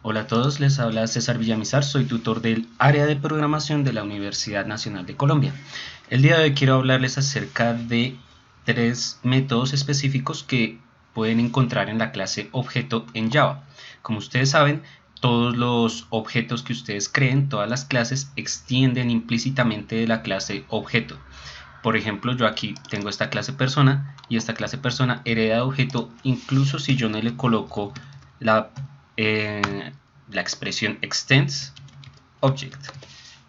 Hola a todos, les habla César Villamizar, soy tutor del área de programación de la Universidad Nacional de Colombia. El día de hoy quiero hablarles acerca de tres métodos específicos que pueden encontrar en la clase objeto en Java. Como ustedes saben, todos los objetos que ustedes creen, todas las clases, extienden implícitamente de la clase objeto. Por ejemplo, yo aquí tengo esta clase persona y esta clase persona hereda de objeto incluso si yo no le coloco la, la expresión extends object.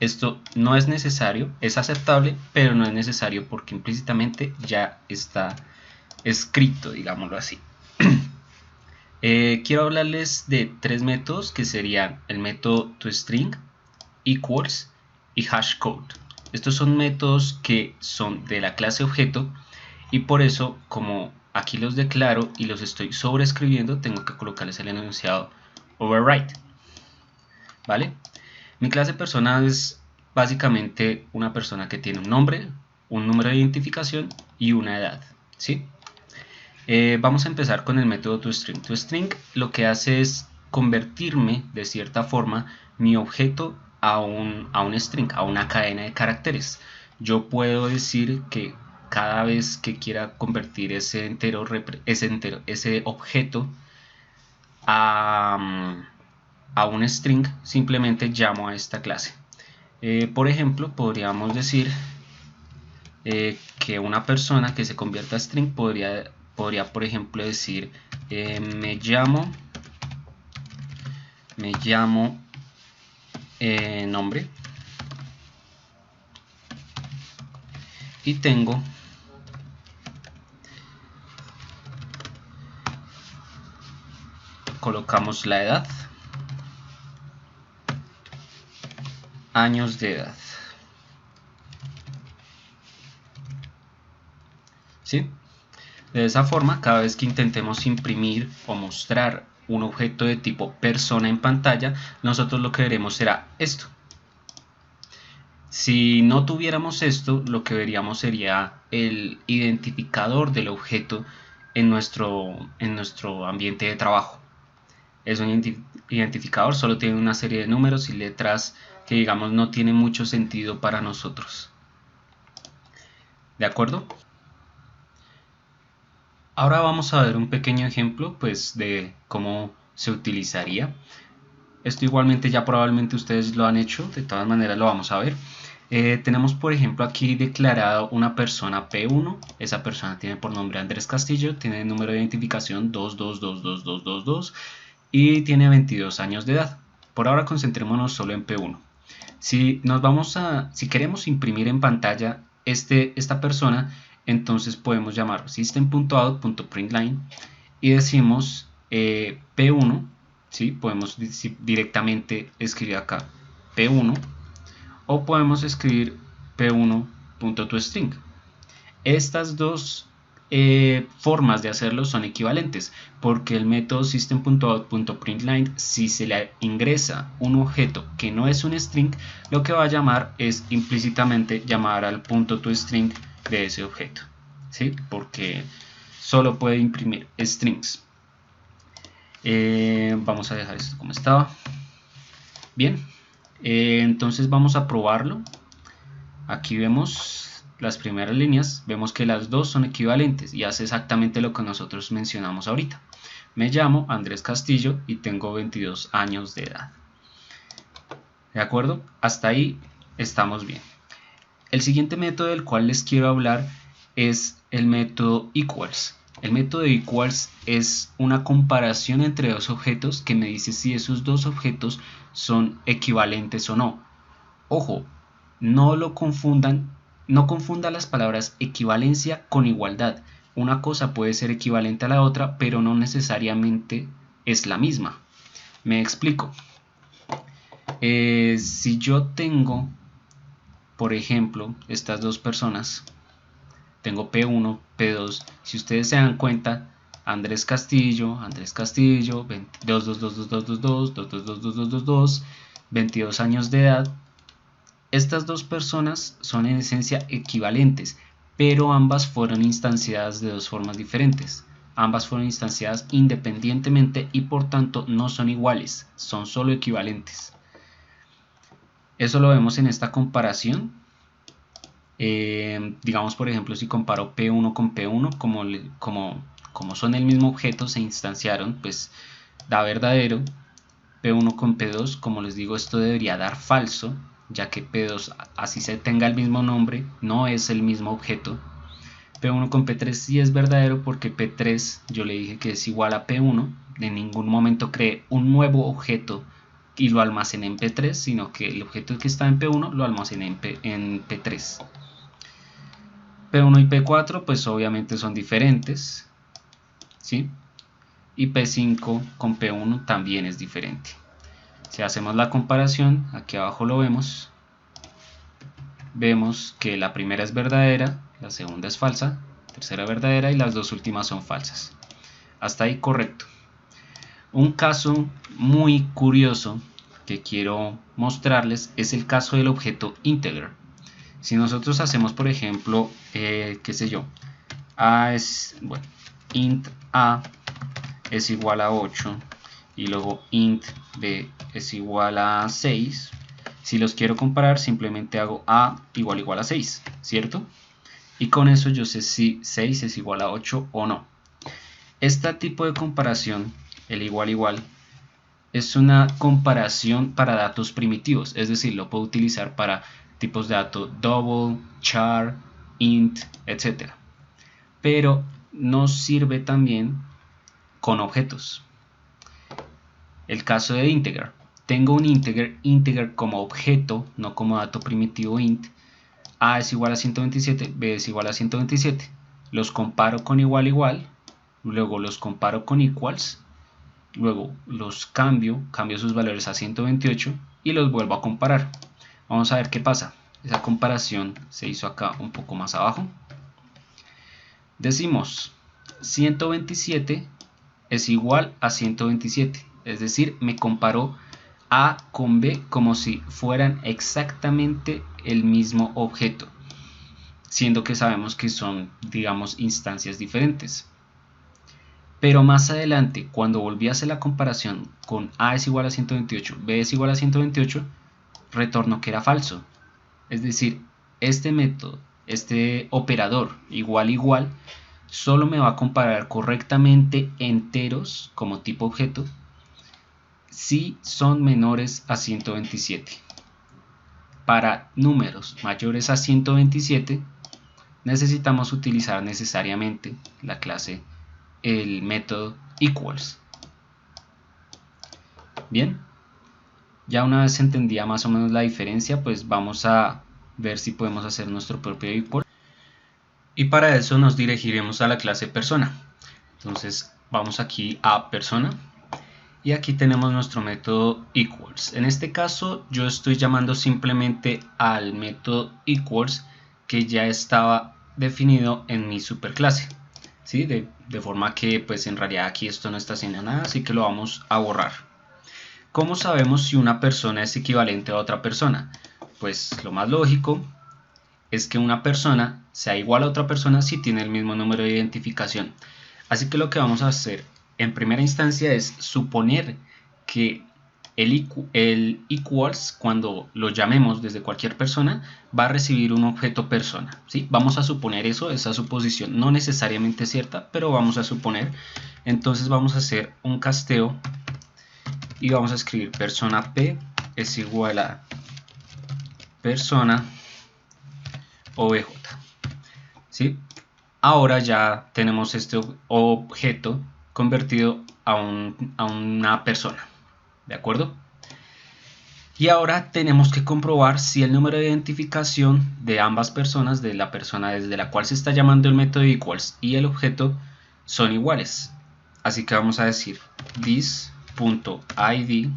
Esto no es necesario, es aceptable, pero no es necesario porque implícitamente ya está escrito, digámoslo así. Quiero hablarles de tres métodos que serían el método toString, equals y hashcode. Estos son métodos que son de la clase objeto y por eso, como aquí los declaro y los estoy sobreescribiendo, tengo que colocarles el enunciado override. ¿Vale? Mi clase persona es básicamente una persona que tiene un nombre, un número de identificación y una edad. ¿Sí? Vamos a empezar con el método toString. toString lo que hace es convertirme de cierta forma mi objeto a un string, a una cadena de caracteres. Yo puedo decir que cada vez que quiera convertir ese objeto a un string, simplemente llamo a esta clase. Por ejemplo, podríamos decir que una persona que se convierta a string podría por ejemplo decir me llamo nombre y colocamos la edad, años de edad. ¿Sí? De esa forma, cada vez que intentemos imprimir o mostrar un objeto de tipo persona en pantalla, nosotros lo que veremos será esto. Si no tuviéramos esto, lo que veríamos sería el identificador del objeto en nuestro ambiente de trabajo. Es un identificador, solo tiene una serie de números y letras que digamos no tiene mucho sentido para nosotros. ¿De acuerdo? Ahora vamos a ver un pequeño ejemplo pues de cómo se utilizaría. Esto igualmente ya probablemente ustedes lo han hecho, de todas maneras lo vamos a ver. Tenemos por ejemplo aquí declarado una persona P1, esa persona tiene por nombre Andrés Castillo, tiene el número de identificación 2222222 y tiene 22 años de edad. Por ahora concentrémonos solo en P1. Si queremos imprimir en pantalla esta persona, entonces podemos llamar system.out.println y decimos P1, ¿sí? Podemos directamente escribir acá P1 o podemos escribir P1.toString. Estas dos formas de hacerlo son equivalentes porque el método system.out.println, si se le ingresa un objeto que no es un string, lo que va a llamar es implícitamente llamar al punto toString de ese objeto, ¿sí? Porque solo puede imprimir strings. Vamos a dejar esto como estaba. Bien, entonces vamos a probarlo. Aquí vemos las primeras líneas, vemos que las dos son equivalentes y hace exactamente lo que nosotros mencionamos ahorita. Me llamo Andrés Castillo y tengo 22 años de edad. ¿De acuerdo? Hasta ahí estamos bien. El siguiente método del cual les quiero hablar es el método equals. El método equals es una comparación entre dos objetos que me dice si esos dos objetos son equivalentes o no. Ojo, no lo confundan, no confunda las palabras equivalencia con igualdad. Una cosa puede ser equivalente a la otra, pero no necesariamente es la misma. Me explico. Si yo tengo, por ejemplo, estas dos personas, tengo P1, P2, si ustedes se dan cuenta, Andrés Castillo, 22 22 años de edad. Estas dos personas son en esencia equivalentes, pero ambas fueron instanciadas de dos formas diferentes. Ambas fueron instanciadas independientemente y por tanto no son iguales, son solo equivalentes. Eso lo vemos en esta comparación. Digamos, por ejemplo, si comparo P1 con P1, como son el mismo objeto, se instanciaron, pues da verdadero. P1 con P2, como les digo, esto debería dar falso, ya que P2, así se tenga el mismo nombre, no es el mismo objeto. P1 con P3 sí es verdadero porque P3 yo le dije que es igual a P1, en ningún momento creé un nuevo objeto y lo almacené en P3, sino que el objeto que está en P1 lo almacené en P3. P1 y P4 pues obviamente son diferentes, ¿sí? Y P5 con P1 también es diferente. Si hacemos la comparación, aquí abajo lo vemos, vemos que la primera es verdadera, la segunda es falsa, tercera verdadera y las dos últimas son falsas. Hasta ahí correcto. Un caso muy curioso que quiero mostrarles es el caso del objeto integer. Si nosotros hacemos, por ejemplo, qué sé yo, int a es igual a 8 y luego int b es igual a 6, si los quiero comparar simplemente hago a igual a 6, ¿cierto? Y con eso yo sé si 6 es igual a 8 o no. Este tipo de comparación, el igual, es una comparación para datos primitivos, es decir, lo puedo utilizar para tipos de datos double, char, int, etc. Pero nos sirve también con objetos. El caso de integer. Tengo un integer como objeto, no como dato primitivo int. A es igual a 127, B es igual a 127. Los comparo con igual, luego los comparo con equals, luego los cambio sus valores a 128 y los vuelvo a comparar. Vamos a ver qué pasa. Esa comparación se hizo acá un poco más abajo. Decimos 127 es igual a 127, es decir, me comparó A con B como si fueran exactamente el mismo objeto, siendo que sabemos que son, digamos, instancias diferentes. Pero más adelante, cuando volví a hacer la comparación con A es igual a 128, B es igual a 128, retornó que era falso. Es decir, este método, este operador igual, solo me va a comparar correctamente enteros como tipo objeto si son menores a 127. Para números mayores a 127 necesitamos utilizar necesariamente la clase, el método equals. Bien, ya una vez entendida más o menos la diferencia, pues vamos a ver si podemos hacer nuestro propio equal. Y para eso nos dirigiremos a la clase persona. Entonces vamos aquí a persona y aquí tenemos nuestro método equals. En este caso yo estoy llamando simplemente al método equals que ya estaba definido en mi superclase, ¿sí? De forma que pues en realidad aquí esto no está haciendo nada, así que lo vamos a borrar. ¿Cómo sabemos si una persona es equivalente a otra persona? Pues lo más lógico es que una persona sea igual a otra persona si tiene el mismo número de identificación. Así que lo que vamos a hacer en primera instancia es suponer que el equals, cuando lo llamemos desde cualquier persona, va a recibir un objeto persona, ¿sí? Vamos a suponer eso, esa suposición no necesariamente cierta, pero vamos a suponer. Entonces vamos a hacer un casteo y vamos a escribir persona P es igual a persona obj, ¿sí? Ahora ya tenemos este objeto convertido a una persona, ¿de acuerdo? Y ahora tenemos que comprobar si el número de identificación de ambas personas, de la persona desde la cual se está llamando el método equals y el objeto, son iguales. Así que vamos a decir this.id.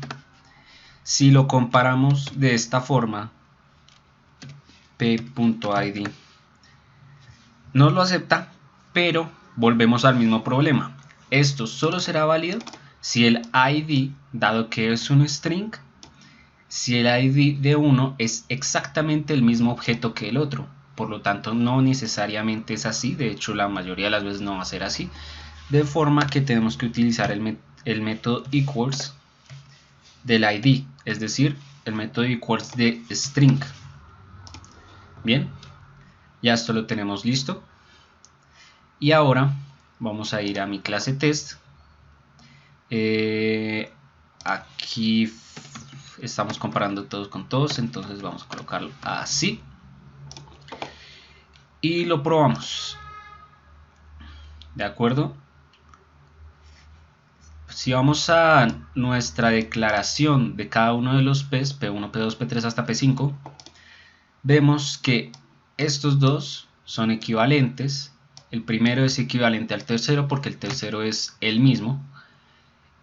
Si lo comparamos de esta forma, p.id nos lo acepta, pero volvemos al mismo problema. Esto solo será válido si el id, dado que es un string, si el id de uno es exactamente el mismo objeto que el otro. Por lo tanto, no necesariamente es así. De hecho, la mayoría de las veces no va a ser así. de forma que tenemos que utilizar el método equals del id, es decir, el método equals de string. Bien, ya esto lo tenemos listo. Y ahora vamos a ir a mi clase test. Aquí estamos comparando todos con todos, entonces vamos a colocarlo así y lo probamos. De acuerdo, si vamos a nuestra declaración de cada uno de los P's, P1, P2, P3 hasta P5, vemos que estos dos son equivalentes. El primero es equivalente al tercero porque el tercero es el mismo,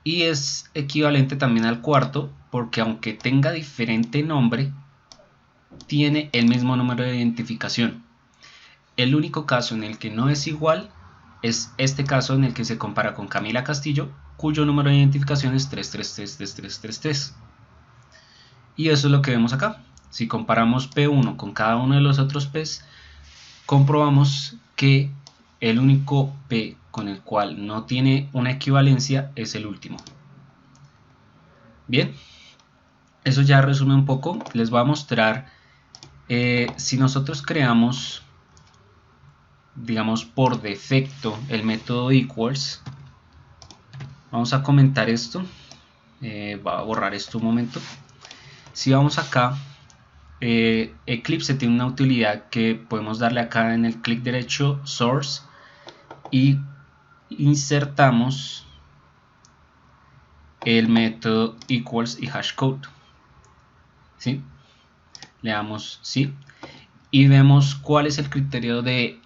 y es equivalente también al cuarto porque aunque tenga diferente nombre, tiene el mismo número de identificación. El único caso en el que no es igual es este caso en el que se compara con Camila Castillo, cuyo número de identificación es 333333. Y eso es lo que vemos acá. Si comparamos P1 con cada uno de los otros P's, comprobamos que el único P con el cual no tiene una equivalencia es el último. Bien, eso ya resume un poco. Les voy a mostrar si nosotros creamos, digamos, por defecto el método equals. Vamos a comentar esto. Voy a borrar esto un momento. Si vamos acá, Eclipse tiene una utilidad que podemos darle acá en el clic derecho, Source, y insertamos el método equals y hashcode. ¿Sí? Le damos sí y vemos cuál es el criterio de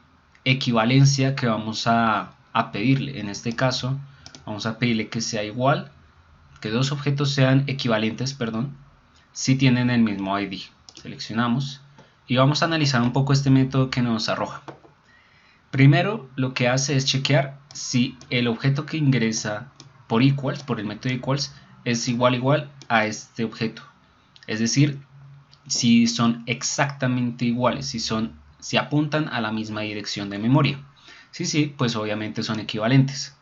equivalencia que vamos a pedirle. En este caso vamos a pedirle que sea igual, que dos objetos sean equivalentes, perdón, si tienen el mismo ID. Seleccionamos y vamos a analizar un poco este método que nos arroja. Primero lo que hace es chequear si el objeto que ingresa por equals, por el método equals, es igual a este objeto. Es decir, si son exactamente iguales, si apuntan a la misma dirección de memoria. Sí, pues obviamente son equivalentes.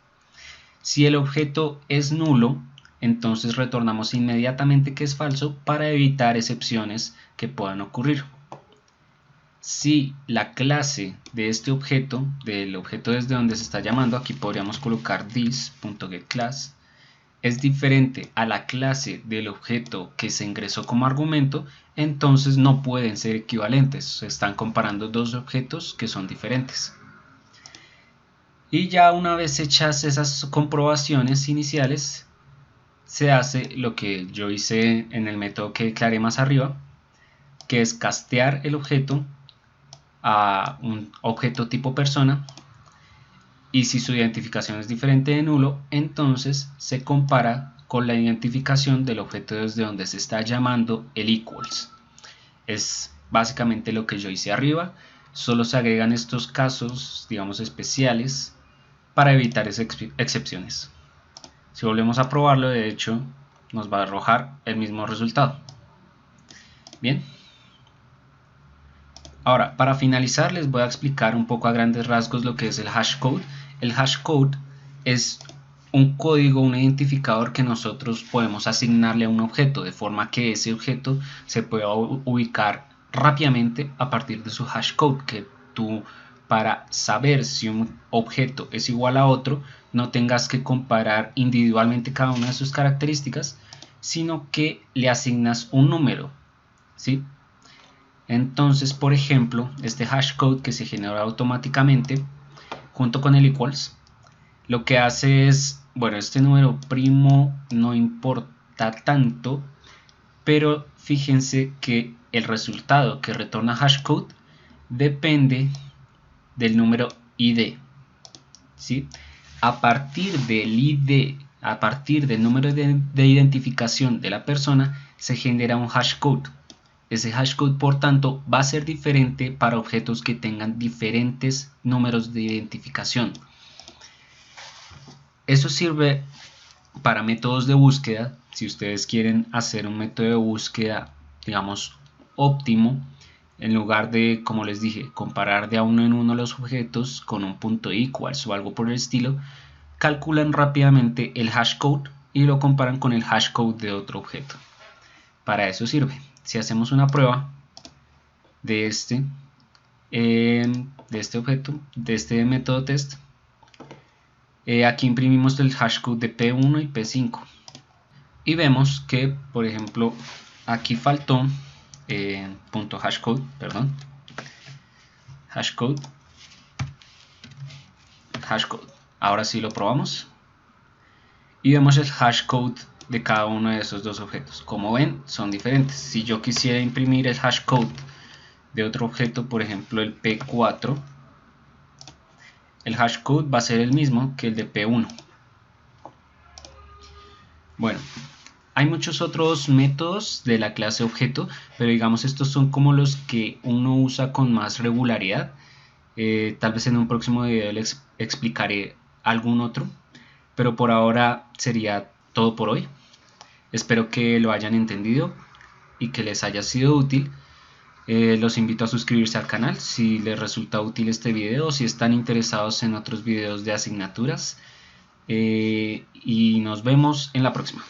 Si el objeto es nulo, entonces retornamos inmediatamente que es falso para evitar excepciones que puedan ocurrir. Si la clase de este objeto, del objeto desde donde se está llamando, aquí podríamos colocar this.getClass, es diferente a la clase del objeto que se ingresó como argumento, entonces no pueden ser equivalentes. Se están comparando dos objetos que son diferentes. Y ya una vez hechas esas comprobaciones iniciales, se hace lo que yo hice en el método que declaré más arriba, que es castear el objeto a un objeto tipo persona, y si su identificación es diferente de nulo, entonces se compara con la identificación del objeto desde donde se está llamando el equals. Es básicamente lo que yo hice arriba, solo se agregan estos casos, digamos, especiales para evitar esas excepciones. Si volvemos a probarlo, de hecho, nos va a arrojar el mismo resultado. Bien. Ahora, para finalizar, les voy a explicar un poco a grandes rasgos lo que es el hashcode. El hashcode es un código, un identificador que nosotros podemos asignarle a un objeto, de forma que ese objeto se pueda ubicar rápidamente a partir de su hashcode, que tú, para saber si un objeto es igual a otro, no tengas que comparar individualmente cada una de sus características, sino que le asignas un número, ¿sí? Entonces, por ejemplo, este hashcode que se genera automáticamente junto con el equals, lo que hace es, bueno, este número primo no importa tanto, pero fíjense que el resultado que retorna hashcode depende del número ID, ¿sí? A partir del ID, a partir del número de identificación de la persona, se genera un hashcode. Ese hashcode, por tanto, va a ser diferente para objetos que tengan diferentes números de identificación. Eso sirve para métodos de búsqueda. Si ustedes quieren hacer un método de búsqueda, digamos, óptimo, en lugar de, como les dije, comparar de a uno en uno los objetos con un punto equals o algo por el estilo, calculan rápidamente el hashcode y lo comparan con el hashcode de otro objeto. Para eso sirve. Si hacemos una prueba de este objeto, de este método test, aquí imprimimos el hashcode de P1 y P5 y vemos que, por ejemplo, aquí faltó .hashcode, perdón, hashcode. Ahora sí lo probamos y vemos el hashcode de cada uno de esos dos objetos. Como ven, son diferentes. Si yo quisiera imprimir el hashcode de otro objeto, por ejemplo el P4, el hashcode va a ser el mismo que el de P1. Bueno, hay muchos otros métodos de la clase objeto, pero digamos estos son como los que uno usa con más regularidad. Tal vez en un próximo video les explicaré algún otro, pero por ahora sería todo por hoy. Espero que lo hayan entendido y que les haya sido útil. Los invito a suscribirse al canal si les resulta útil este video o si están interesados en otros videos de asignaturas. Y nos vemos en la próxima.